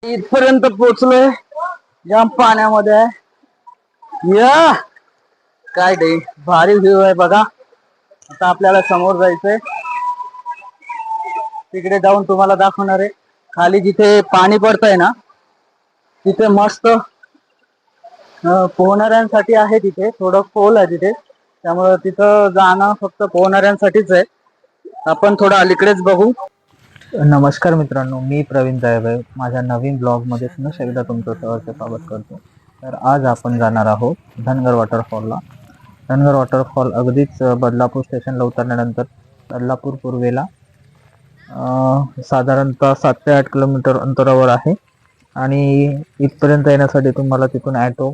इथपर्यंत पोहोचलोय. जाम पाण्यामध्ये आहे. या काय डे भारी व्ह्यू आहे बघा. आता आपल्याला समोर जायचंय. तिकडे जाऊन तुम्हाला दाखवणार आहे. खाली जिथे पाणी पडतंय ना तिथे मस्त पोहणाऱ्यांसाठी आहे. तिथे थोडं खोल आहे तिथे, त्यामुळे तिथं जाणं फक्त पोहणाऱ्यांसाठीच आहे. आपण थोडं अलीकडेच बघू. नमस्कार मित्रांनो, मी प्रवीण जायभाई माझ्या नवीन ब्लॉगमध्ये पुन्हा एकदा तुमचं सहर्ष स्वागत करतो. तर आज आपण जाणार आहोत धनगर वॉटरफॉलला. धनगर वॉटरफॉल अगदीच बदलापूर स्टेशनला उतरल्यानंतर बदलापूर पूर्वेला साधारणतः 7 ते 8 किलोमीटर अंतरावर आहे. आणि इथपर्यंत येण्यासाठी तुम्हाला तिथून ॲटो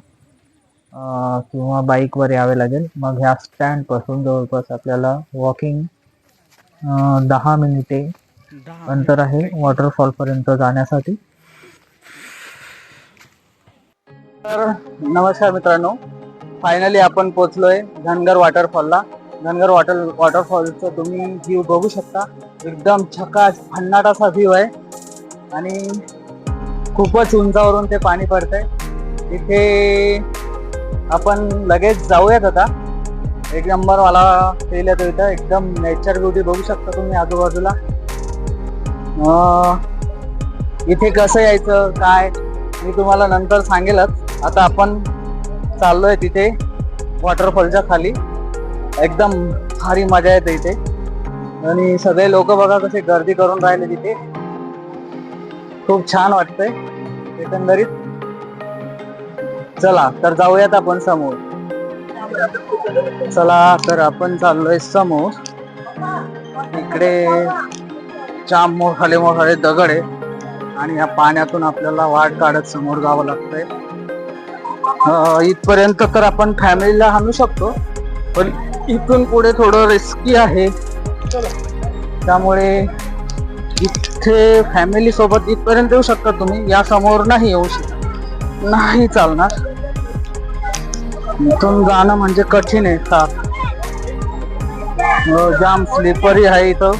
किंवा बाईकवर यावे लागेल. मग ह्या स्टँडपासून जवळपास आपल्याला वॉकिंग 10 मिनिटे अंतर आहे वॉटरफॉल पर्यंत जाण्यासाठी. तर नमस्कार मित्रांनो, फायनली आपण पोहोचलोय धनगर वॉटरफॉलला. धनगर वॉटरफॉलचं तुम्ही व्ह्यू बघू शकता. एकदम झकास भन्नाट असा व्ह्यू आहे आणि खूपच उंचावरून ते पाणी पडतंय. इथे आपण लगेच जाऊयात. आता एक नंबर वाला फील येतो इथं. एकदम नेचर ब्युटी बघू शकता तुम्ही आजूबाजूला. इथे कसं यायचं काय मी तुम्हाला नंतर सांगेलच. आता आपण चाललोय तिथे वॉटरफॉलच्या खाली. एकदम भारी मजा येते इथे आणि सगळे लोक बघा कसे गर्दी करून राहिले तिथे. खूप छान वाटतंय एकंदरीत. चला तर जाऊयात आपण समोर. चला तर आपण चाललोय समोर. इकडे जाम मोठाले दगड आहे आणि या पाण्यातून आपल्याला वाट काढत समोर जावं लागतंय. इथपर्यंत तर आपण फॅमिलीला आणू शकतो, पण इथून पुढे थोडं रिस्की आहे. त्यामुळे इथे फॅमिली सोबत इथपर्यंत येऊ शकता तुम्ही. या समोर नाही येऊ शकत, नाही चालणार. इथून जाणं म्हणजे कठीण आहे. जाम स्लिपरी आहे इथं.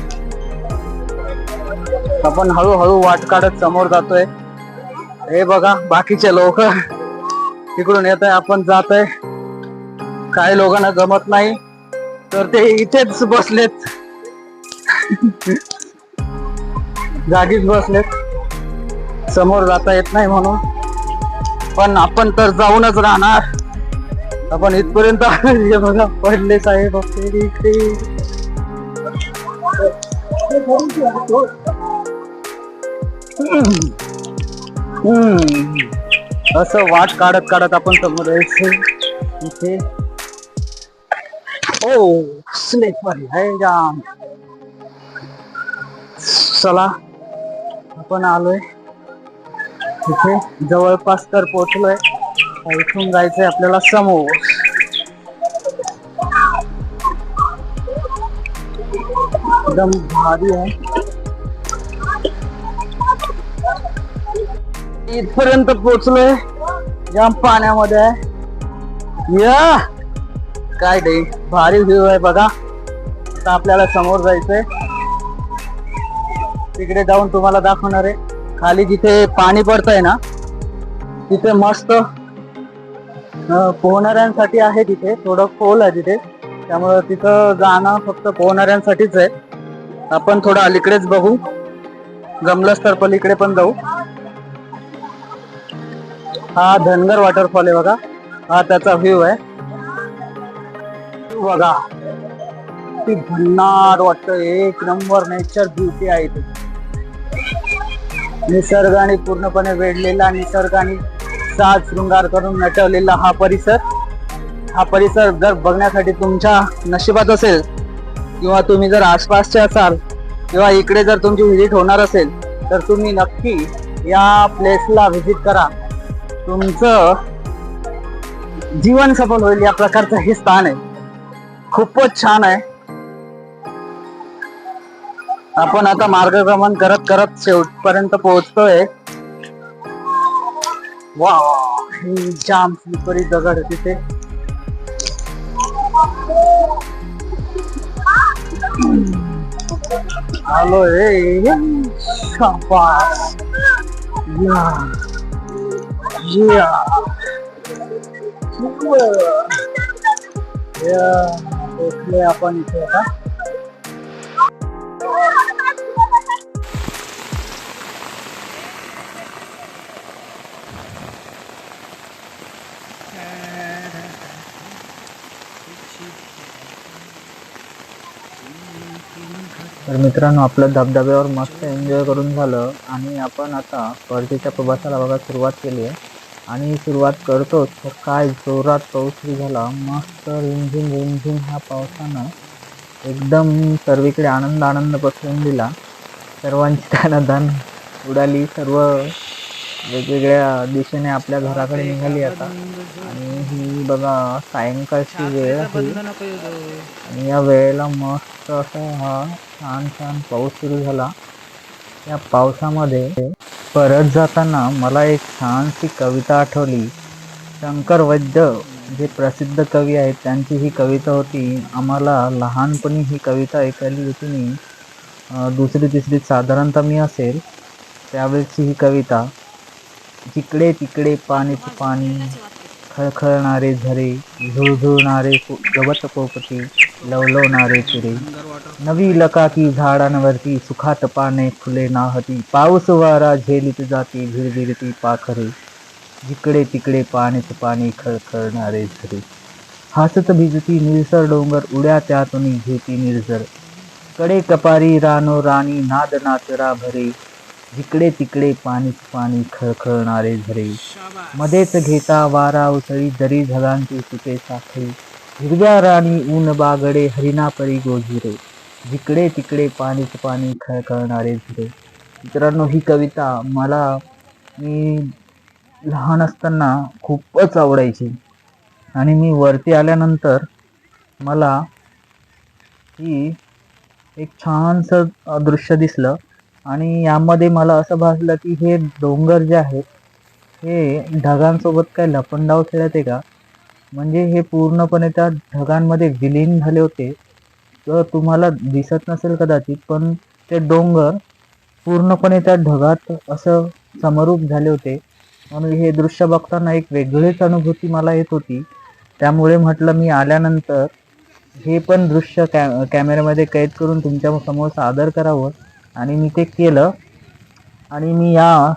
आपण हळूहळू वाट काढत समोर जातोय. हे बघा बाकीचे लोक तिकडून येत आहे, आपण जात आहे. काही लोकांना जमत नाही तर ते इथेच बसलेत, जागीच बसलेत. समोर जाता येत नाही म्हणून. पण आपण तर जाऊनच राहणार. आपण इथपर्यंत हे बघा पडले साहेब इकडे. असं वाट काढत काढत आपण समोर यायचं. इथे ओ स्लिपरी आहे जाम. चला आपण आलोय इथे जवळपास तर पोहोचलोय. इथून जायचंय आपल्याला समोर. एकदम भारी आहे. इथपर्यंत पोहोचलोय. जाम पाण्यामध्ये आहे. या काय डे भारी व्ह्यू आहे बघा. आता आपल्याला समोर जायचंय. तिकडे जाऊन तुम्हाला दाखवणार आहे. खाली जिथे पाणी पडतंय ना तिथे मस्त पोहणाऱ्यांसाठी आहे. तिथे थोडं खोल आहे तिथे, त्यामुळे तिथं जाणं फक्त पोहणाऱ्यांसाठीच आहे. आपण थोडं अलीकडेच बघू. जमलंच तर पलीकडे पण जाऊ. हा धनगर वॉटरफॉल आहे बघा. हा त्याचा व्ह्यू आहे बघा. ती भन्नाट वाटत. एक नंबर नेचर ब्युटी आहे इथे. निसर्गाने पूर्णपणे वेढलेला, निसर्गाने साज शृंगार करून नटवलेला हा परिसर. हा परिसर जर बघण्यासाठी तुमच्या नशिबात असेल किंवा तुम्ही जर आसपासचे असाल किंवा इकडे जर तुमची व्हिजिट होणार असेल तर तुम्ही नक्की या प्लेसला व्हिजिट करा. तुमचं जीवन सफल होईल या प्रकारचं हे स्थान आहे. खूपच छान आहे. आपण आता मार्गक्रमण करत करत शेवटपर्यंत पोहोचतोय. वा जाम स्लिपरी दगड आहे तिथे. आलोय. शाबास या या पोचले आपण इथे आता. तर मित्रांनो, आपलं धबधब्यावर मस्त एन्जॉय करून झालं आणि आपण आता परतीच्या प्रवासाला बघा सुरुवात केली आहे. आणि सुरुवात करतोच तर काय जोरात पाऊस सुरू झाला. मस्त रिमझिम रिमझिम ह्या पावसानं एकदम सर्वीकडे आनंद आनंद पसरवून दिला. सर्वांची दानादान उडाली. सर्व वेगवेगळ्या दिशेने आपल्या घराकडे निघाली आता. आणि ही बघा सायंकाळची वेळ आहे आणि या वेळेला मस्त असा हा छान छान पाऊस सुरू झाला. या पावसामध्ये परत जाताना मला एक छानशी कविता आठवली. शंकर वैद्य जे प्रसिद्ध कवी आहेत त्यांची ही कविता होती. आम्हाला लहानपणी ही कविता ऐकली होती मी. दुसरी तिसरीत साधारणतः मी असेल त्यावेळेची ही कविता. जिकडे तिकडे पाणीच पाणी, खळखळणारे झरे, झुळझुळणारे गवत पोपटी, लवलवणारे तुरे, नवी लकाकी झाडांवरती सुखात पाने फुले नाहती, पाऊस वारा झेलीत जाती भिरभिरती पाखरे, जिकडे तिकडे पाणीच पाणी, खळखळणारे झरे, हसत भिजती निळसर डोंगर, उड्या त्यातून घेती निर्झर, कडे कपारी रानो राणी, नाद नाचरा भरे, जिकडे तिकडे पाणीच पाणी, खळखळणारे झरे, मध्येच घेता वारा उसळी, दरी ढगांची सुटे साखळी, हिरव्या राणी ऊन बागडे, हरिणा परी गोजिरे, जिकडे तिकडे पाणीच पाणी, खळखळणारे झरे. मित्रांनो, ही कविता मी लहान असताना खूपच आवडायची. आणि मी वरती आल्यानंतर मला ही एक छानसं दृश्य दिसलं. आणि यामध्ये मला असं भासलं की हे डोंगर जे आहेत हे ढगांसोबत काय लपंडाव खेळत आहे का. म्हणजे हे पूर्णपणे त्या ढगांमध्ये विलीन झाले होते. तर तुम्हाला दिसत नसेल कदाचित, पण ते डोंगर पूर्णपणे त्या ढगात असं समरूप झाले होते. म्हणून हे दृश्य बघताना एक वेगळीच अनुभूती मला येत होती. त्यामुळे म्हटलं मी आल्यानंतर हे पण दृश्य कॅमेऱ्यामध्ये कैद करून तुमच्या समोर सादर करावं. आणि मी ते केलं. आणि मी या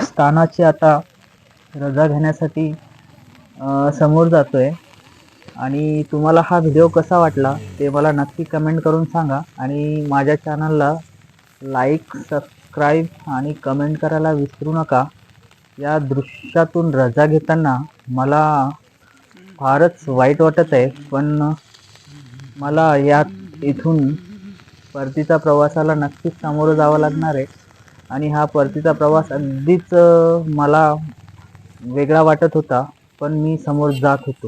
स्थानाची आता रजा घेण्यासाठी समोर जातोय. आणि तुम्हाला हा व्हिडिओ कसा वाटला ते मला नक्की कमेंट करून सांगा. आणि माझ्या चॅनलला लाईक, सबस्क्राईब आणि कमेंट करायला विसरू नका. या दृश्यातून रजा घेताना मला फारच वाईट वाटत आहे, पण मला इथून परतीचा प्रवासाला नक्कीच सामोरं जावं लागणार आहे. आणि हा परतीचा प्रवास अगदीच मला वेगळा वाटत होता, पण मी समोर जात होतो.